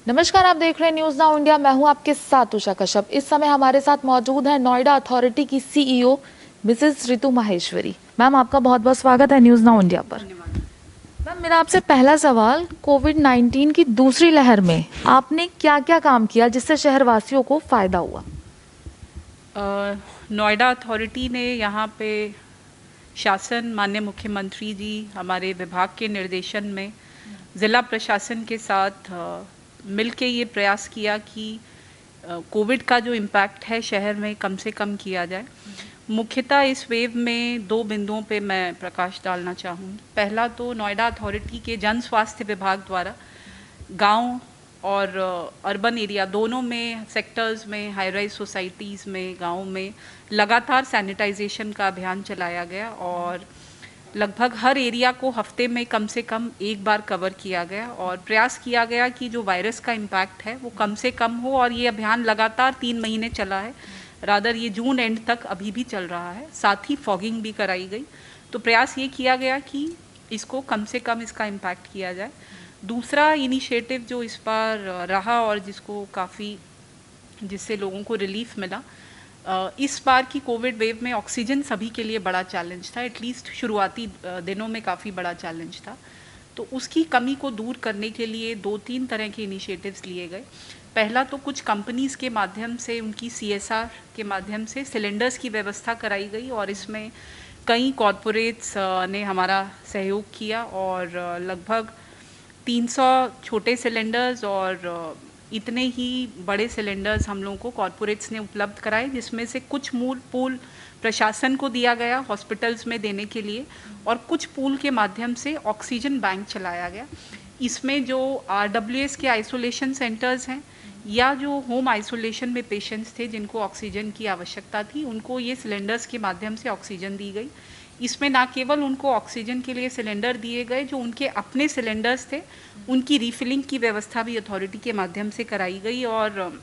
नमस्कार, आप देख रहे हैं न्यूज नाउ इंडिया। मैं हूं आपके साथ उषा कश्यप। इस समय हमारे साथ मौजूद है नोएडा अथॉरिटी की CEO Mrs Ritu Maheshwari. Ma'am, आपका बहुत बहुत स्वागत है न्यूज नाउ इंडिया पर। धन्यवाद। मैम, मेरा आपसे पहला सवाल, कोविड-19 की दूसरी लहर में आपने क्या क्या काम किया जिससे शहरवासियों को फायदा हुआ? नोएडा अथॉरिटी ने यहाँ पे शासन, माननीय मुख्यमंत्री जी, हमारे विभाग के निर्देशन में ज़िला प्रशासन के साथ मिलके ये प्रयास किया कि कोविड का जो इम्पैक्ट है शहर में कम से कम किया जाए। मुख्यतः इस वेव में दो बिंदुओं पे मैं प्रकाश डालना चाहूँगी। पहला तो नोएडा अथॉरिटी के जन स्वास्थ्य विभाग द्वारा गांव और अर्बन एरिया दोनों में, सेक्टर्स में, हाई राइज सोसाइटीज़ में, गाँव में लगातार सैनिटाइजेशन का अभियान चलाया गया और लगभग हर एरिया को हफ्ते में कम से कम एक बार कवर किया गया और प्रयास किया गया कि जो वायरस का इम्पैक्ट है वो कम से कम हो। और ये अभियान लगातार 3 महीने चला है, रादर ये जून एंड तक अभी भी चल रहा है। साथ ही फॉगिंग भी कराई गई। तो प्रयास ये किया गया कि इसको कम से कम इसका इम्पैक्ट किया जाए। दूसरा इनिशिएटिव जो इस बार रहा और जिससे लोगों को रिलीफ मिला, इस बार की कोविड वेव में ऑक्सीजन सभी के लिए बड़ा चैलेंज था। एटलीस्ट शुरुआती दिनों में काफ़ी बड़ा चैलेंज था। तो उसकी कमी को दूर करने के लिए 2-3 तरह के इनिशिएटिव्स लिए गए। पहला तो कुछ कंपनीज़ के माध्यम से, उनकी CSR के माध्यम से सिलेंडर्स की व्यवस्था कराई गई और इसमें कई कॉरपोरेट्स ने हमारा सहयोग किया और लगभग 300 छोटे सिलेंडर्स और इतने ही बड़े सिलेंडर्स हम लोगों को कॉरपोरेट्स ने उपलब्ध कराए, जिसमें से कुछ मूल पूल प्रशासन को दिया गया हॉस्पिटल्स में देने के लिए और कुछ पूल के माध्यम से ऑक्सीजन बैंक चलाया गया। इसमें जो RWS के आइसोलेशन सेंटर्स हैं या जो होम आइसोलेशन में पेशेंट्स थे जिनको ऑक्सीजन की आवश्यकता थी, उनको ये सिलेंडर्स के माध्यम से ऑक्सीजन दी गई। इसमें ना केवल उनको ऑक्सीजन के लिए सिलेंडर दिए गए, जो उनके अपने सिलेंडर्स थे उनकी रीफिलिंग की व्यवस्था भी अथॉरिटी के माध्यम से कराई गई और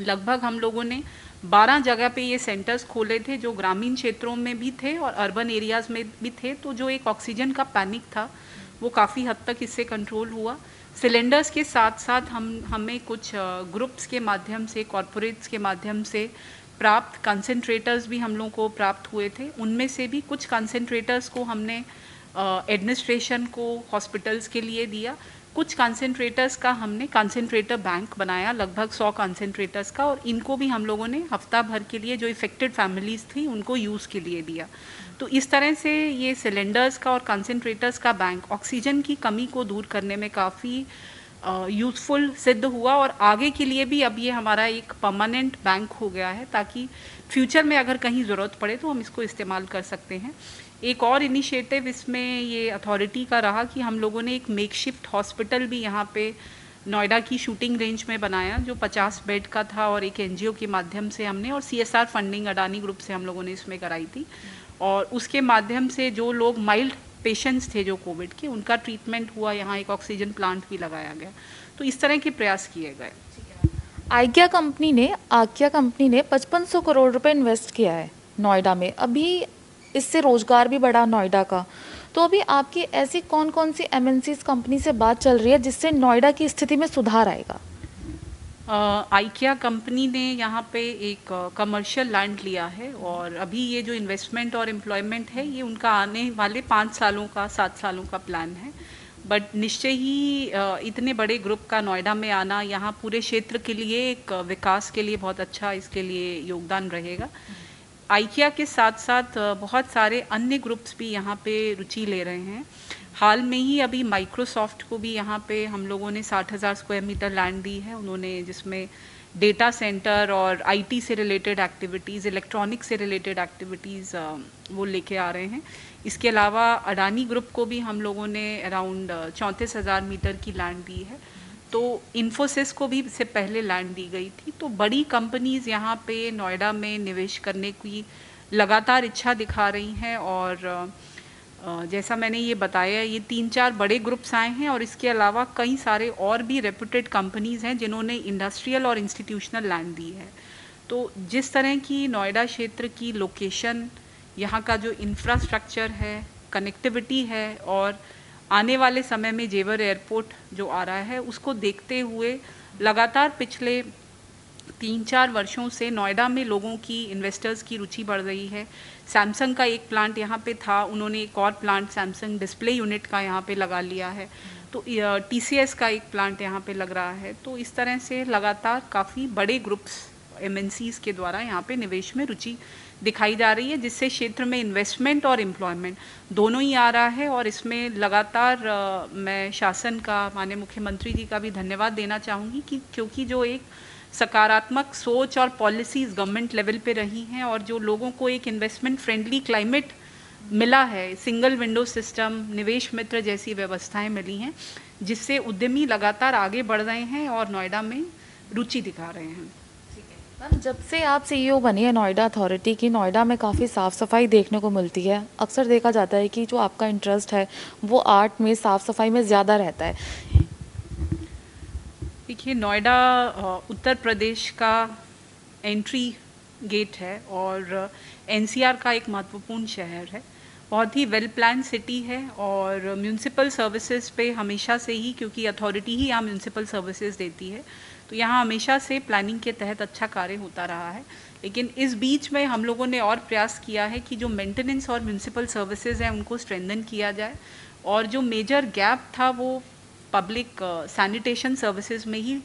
लगभग हम लोगों ने 12 जगह पे ये सेंटर्स खोले थे, जो ग्रामीण क्षेत्रों में भी थे और अर्बन एरियाज़ में भी थे। तो जो एक ऑक्सीजन का पैनिक था वो काफ़ी हद तक इससे कंट्रोल हुआ। सिलेंडर्स के साथ साथ हमें कुछ ग्रुप्स के माध्यम से, कॉरपोरेट्स के माध्यम से प्राप्त कंसंट्रेटर्स भी हम लोगों को प्राप्त हुए थे। उनमें से भी कुछ कंसंट्रेटर्स को हमने एडमिनिस्ट्रेशन को, हॉस्पिटल्स के लिए दिया। कुछ कंसंट्रेटर्स का हमने कंसंट्रेटर बैंक बनाया, लगभग 100 कंसंट्रेटर्स का, और इनको भी हम लोगों ने हफ्ता भर के लिए जो इफ़ेक्टेड फैमिलीज़ थी उनको यूज़ के लिए दिया। तो इस तरह से ये सिलेंडर्स का और कंसंट्रेटर्स का बैंक ऑक्सीजन की कमी को दूर करने में काफ़ी यूज़फुल सिद्ध हुआ और आगे के लिए भी अब ये हमारा एक परमानेंट बैंक हो गया है, ताकि फ्यूचर में अगर कहीं ज़रूरत पड़े तो हम इसको इस्तेमाल कर सकते हैं। एक और इनिशिएटिव इसमें ये अथॉरिटी का रहा कि हम लोगों ने एक मेकशिफ्ट हॉस्पिटल भी यहाँ पे नोएडा की शूटिंग रेंज में बनाया, जो 50 बेड का था और एक NGO के माध्यम से हमने, और CSR फंडिंग अडानी ग्रुप से हम लोगों ने इसमें कराई थी। और उसके माध्यम से जो लोग माइल्ड पेशेंट्स थे जो कोविड के, उनका ट्रीटमेंट हुआ। यहाँ एक ऑक्सीजन प्लांट भी लगाया गया। तो इस तरह के प्रयास किए गए। आकिया कंपनी ने 5500 करोड़ रुपए इन्वेस्ट किया है नोएडा में। अभी इससे रोजगार भी बढ़ा नोएडा का। तो अभी आपकी ऐसी कौन कौन सी MNCs कंपनी से बात चल रही है जिससे नोएडा की स्थिति में सुधार आएगा? आइकिया कंपनी ने यहाँ पे एक कमर्शियल लैंड लिया है और अभी ये जो इन्वेस्टमेंट और एम्प्लॉयमेंट है ये उनका आने वाले 5 सालों का, 7 सालों का प्लान है। बट निश्चय ही इतने बड़े ग्रुप का नोएडा में आना यहाँ पूरे क्षेत्र के लिए एक विकास के लिए बहुत अच्छा इसके लिए योगदान रहेगा। आइकिया के साथ साथ बहुत सारे अन्य ग्रुप्स भी यहाँ पे रुचि ले रहे हैं। हाल में ही अभी माइक्रोसॉफ्ट को भी यहाँ पे हम लोगों ने 60,000 स्क्वायर मीटर लैंड दी है उन्होंने, जिसमें डेटा सेंटर और IT से रिलेटेड एक्टिविटीज़, इलेक्ट्रॉनिक से रिलेटेड एक्टिविटीज़ वो लेके आ रहे हैं। इसके अलावा अडानी ग्रुप को भी हम लोगों ने अराउंड 34,000 मीटर की लैंड दी है। तो इन्फोसिस को भी इससे पहले लैंड दी गई थी। तो बड़ी कंपनीज़ यहाँ पे नोएडा में निवेश करने की लगातार इच्छा दिखा रही हैं और जैसा मैंने ये बताया, ये 3-4 बड़े ग्रुप्स आए हैं और इसके अलावा कई सारे और भी रेप्यूटेड कंपनीज़ हैं जिन्होंने इंडस्ट्रियल और इंस्टीट्यूशनल लैंड दी है। तो जिस तरह की नोएडा क्षेत्र की लोकेशन, यहाँ का जो इंफ्रास्ट्रक्चर है, कनेक्टिविटी है और आने वाले समय में जेवर एयरपोर्ट जो आ रहा है, उसको देखते हुए लगातार पिछले 3-4 वर्षों से नोएडा में लोगों की, इन्वेस्टर्स की रुचि बढ़ रही है। सैमसंग का एक प्लांट यहाँ पे था, उन्होंने एक और प्लांट सैमसंग डिस्प्ले यूनिट का यहाँ पे लगा लिया है। तो टीसीएस का एक प्लांट यहाँ पे लग रहा है। तो इस तरह से लगातार काफ़ी बड़े ग्रुप्स एमएनसीज़ के द्वारा यहाँ पे निवेश में रुचि दिखाई जा रही है, जिससे क्षेत्र में इन्वेस्टमेंट और एम्प्लॉयमेंट दोनों ही आ रहा है। और इसमें लगातार मैं शासन का, माननीय मुख्यमंत्री जी का भी धन्यवाद देना चाहूँगी कि क्योंकि जो एक सकारात्मक सोच और पॉलिसीज़ गवर्नमेंट लेवल पे रही हैं और जो लोगों को एक इन्वेस्टमेंट फ्रेंडली क्लाइमेट मिला है, सिंगल विंडो सिस्टम, निवेश मित्र जैसी व्यवस्थाएं मिली हैं, जिससे उद्यमी लगातार आगे बढ़ रहे हैं और नोएडा में रुचि दिखा रहे हैं। मैम, जब से आप सीईओ बनी है नोएडा अथॉरिटी की, नोएडा में काफ़ी साफ़ सफाई देखने को मिलती है। अक्सर देखा जाता है कि जो आपका इंटरेस्ट है वो आर्ट में, साफ़ सफाई में ज़्यादा रहता है। देखिए, नोएडा उत्तर प्रदेश का एंट्री गेट है और एनसीआर का एक महत्वपूर्ण शहर है। बहुत ही वेल प्लान सिटी है और म्यूनिसिपल सर्विसेज पे हमेशा से ही, क्योंकि अथॉरिटी ही यहाँ म्यूनिसिपल सर्विसेज देती है, तो यहाँ हमेशा से प्लानिंग के तहत अच्छा कार्य होता रहा है। लेकिन इस बीच में हम लोगों ने और प्रयास किया है कि जो मेंटेनेंस और म्यूनिसिपल सर्विसेज हैं उनको स्ट्रेंथन किया जाए, और जो मेजर गैप था वो पब्लिक सैनिटेशन सर्विसेज में ही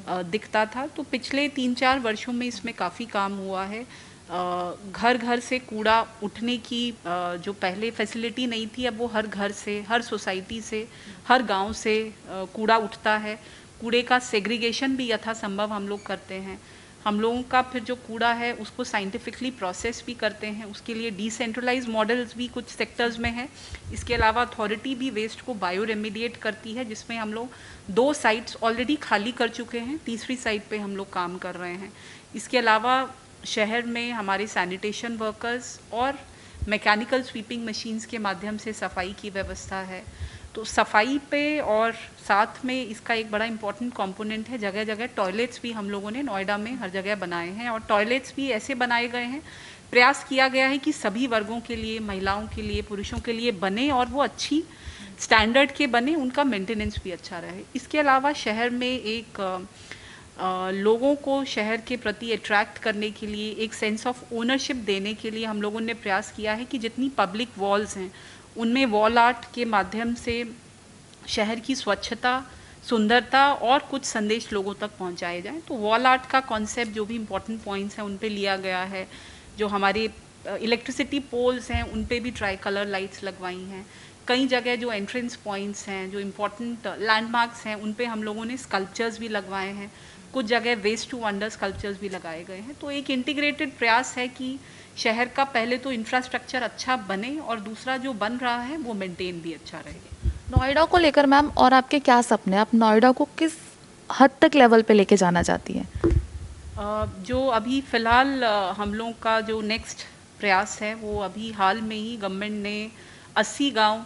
दिखता था। तो पिछले 3-4 वर्षों में इसमें काफ़ी काम हुआ है। घर घर से कूड़ा उठने की जो पहले फैसिलिटी नहीं थी, अब वो हर घर से, हर सोसाइटी से, हर गांव से कूड़ा उठता है। कूड़े का सेग्रीगेशन भी यथासंभव हम लोग करते हैं। हम लोगों का फिर जो कूड़ा है उसको साइंटिफिकली प्रोसेस भी करते हैं। उसके लिए डिसेंट्रलाइज मॉडल्स भी कुछ सेक्टर्स में हैं। इसके अलावा अथॉरिटी भी वेस्ट को बायो रेमिडिएट करती है, जिसमें हम लोग 2 साइट्स ऑलरेडी खाली कर चुके हैं, तीसरी साइट पे हम लोग काम कर रहे हैं। इसके अलावा शहर में हमारे सैनिटेशन वर्कर्स और मैकेनिकल स्वीपिंग मशीन्स के माध्यम से सफाई की व्यवस्था है। तो सफाई पे, और साथ में इसका एक बड़ा इम्पॉर्टेंट कंपोनेंट है, जगह जगह टॉयलेट्स भी हम लोगों ने नोएडा में हर जगह बनाए हैं। और टॉयलेट्स भी ऐसे बनाए गए हैं, प्रयास किया गया है कि सभी वर्गों के लिए, महिलाओं के लिए, पुरुषों के लिए बने और वो अच्छी स्टैंडर्ड के बने, उनका मेंटेनेंस भी अच्छा रहे। इसके अलावा शहर में एक लोगों को शहर के प्रति अट्रैक्ट करने के लिए, एक सेंस ऑफ ओनरशिप देने के लिए हम लोगों ने प्रयास किया है कि जितनी पब्लिक वॉल्स हैं उनमें वॉल आर्ट के माध्यम से शहर की स्वच्छता, सुंदरता और कुछ संदेश लोगों तक पहुंचाए जाएं। तो वॉल आर्ट का कॉन्सेप्ट, जो भी इम्पोर्टेंट पॉइंट्स हैं उन पे लिया गया है। जो हमारे इलेक्ट्रिसिटी पोल्स हैं उन पे भी ट्राई कलर लाइट्स लगवाई हैं। कई जगह जो एंट्रेंस पॉइंट्स हैं, जो इम्पोर्टेंट लैंडमार्क्स हैं, उन पे हम लोगों ने स्कल्पचर्स भी लगवाए हैं। कुछ जगह वेस्ट टू वंडर स्कल्पचर्स भी लगाए गए हैं। तो एक इंटीग्रेटेड प्रयास है कि शहर का पहले तो इंफ्रास्ट्रक्चर अच्छा बने और दूसरा जो बन रहा है वो मेंटेन भी अच्छा रहे। नोएडा को लेकर मैम और आपके क्या सपने, आप नोएडा को किस हद तक लेवल पे लेके जाना चाहती हैं? जो अभी फ़िलहाल हम लोग का जो नेक्स्ट प्रयास है, वो अभी हाल में ही गवर्नमेंट ने 80 गांव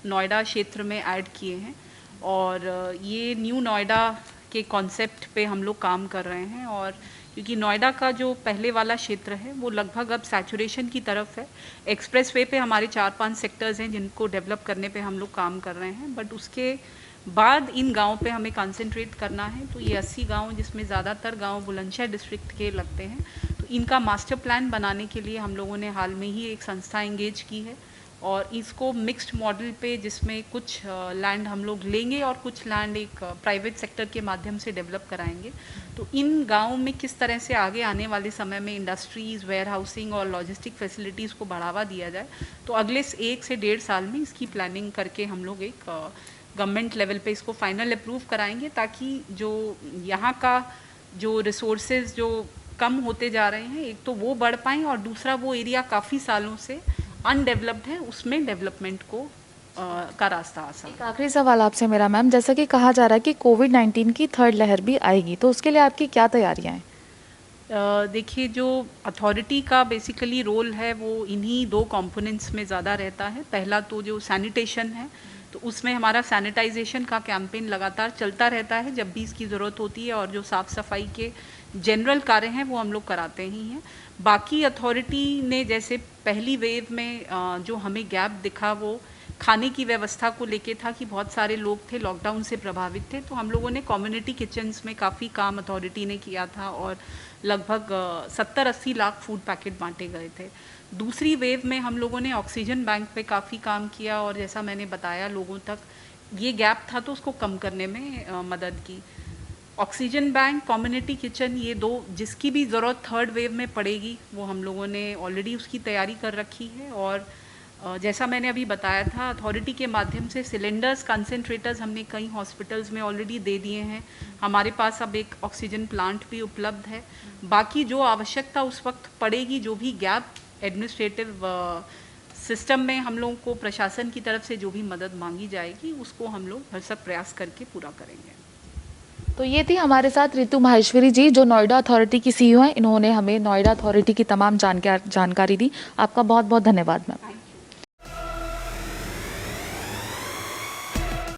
नोएडा क्षेत्र में ऐड किए हैं और ये न्यू नोएडा के कॉन्सेप्ट पे हम लोग काम कर रहे हैं। और क्योंकि नोएडा का जो पहले वाला क्षेत्र है वो लगभग अब सैचुरेशन की तरफ है। एक्सप्रेसवे पे हमारे 4-5 सेक्टर्स हैं जिनको डेवलप करने पे हम लोग काम कर रहे हैं, बट उसके बाद इन गाँव पे हमें कंसंट्रेट करना है। तो ये 80 गाँव, जिसमें ज़्यादातर गाँव बुलंदशहर डिस्ट्रिक्ट के लगते हैं, तो इनका मास्टर प्लान बनाने के लिए हम लोगों ने हाल में ही एक संस्था एंगेज की है और इसको मिक्स्ड मॉडल पे, जिसमें कुछ लैंड हम लोग लेंगे और कुछ लैंड एक प्राइवेट सेक्टर के माध्यम से डेवलप कराएंगे। तो इन गाँव में किस तरह से आगे आने वाले समय में इंडस्ट्रीज़, वेयर हाउसिंग और लॉजिस्टिक फैसिलिटीज़ को बढ़ावा दिया जाए, तो अगले 1 से 1.5 साल में इसकी प्लानिंग करके हम लोग एक गवर्नमेंट लेवल पे इसको फाइनल अप्रूव कराएंगे, ताकि जो यहाँ का जो रिसोर्सेज जो कम होते जा रहे हैं, एक तो वो बढ़ पाएँ और दूसरा वो एरिया काफ़ी सालों से अनडेवलप्ड है, उसमें डेवलपमेंट को का रास्ता आसान। एक आखिरी सवाल आपसे मेरा मैम, जैसा कि कहा जा रहा है कि कोविड-19 की 3rd लहर भी आएगी, तो उसके लिए आपकी क्या तैयारियां हैं? देखिए, जो अथॉरिटी का बेसिकली रोल है वो इन्हीं 2 कंपोनेंट्स में ज़्यादा रहता है। पहला तो जो सैनिटेशन है, तो उसमें हमारा सैनिटाइजेशन का कैंपेन लगातार चलता रहता है जब भी इसकी ज़रूरत होती है, और जो साफ़ सफाई के जनरल कार्य हैं वो हम लोग कराते ही हैं। बाकी अथॉरिटी ने जैसे पहली वेव में जो हमें गैप दिखा, वो खाने की व्यवस्था को लेके था कि बहुत सारे लोग थे लॉकडाउन से प्रभावित थे, तो हम लोगों ने कम्युनिटी किचन्स में काफ़ी काम अथॉरिटी ने किया था और लगभग 70-80 लाख फूड पैकेट बांटे गए थे। दूसरी वेव में हम लोगों ने ऑक्सीजन बैंक पे काफ़ी काम किया और जैसा मैंने बताया लोगों तक ये गैप था तो उसको कम करने में मदद की। ऑक्सीजन बैंक, कम्युनिटी किचन, ये दो जिसकी भी ज़रूरत थर्ड वेव में पड़ेगी वो हम लोगों ने ऑलरेडी उसकी तैयारी कर रखी है। और जैसा मैंने अभी बताया था अथॉरिटी के माध्यम से सिलेंडर्स, कंसंट्रेटर्स हमने कई हॉस्पिटल्स में ऑलरेडी दे दिए हैं। हमारे पास अब एक ऑक्सीजन प्लांट भी उपलब्ध है। बाकी जो आवश्यकता उस वक्त पड़ेगी, जो भी गैप एडमिनिस्ट्रेटिव सिस्टम में हम लोगों को प्रशासन की तरफ से जो भी मदद मांगी जाएगी उसको हम लोग भरसक प्रयास करके पूरा करेंगे। तो ये थी हमारे साथ रितु माहेश्वरी जी, जो नोएडा अथॉरिटी की सीईओ हैं। इन्होंने हमें नोएडा अथॉरिटी की तमाम जानकारी दी। आपका बहुत बहुत धन्यवाद मैम।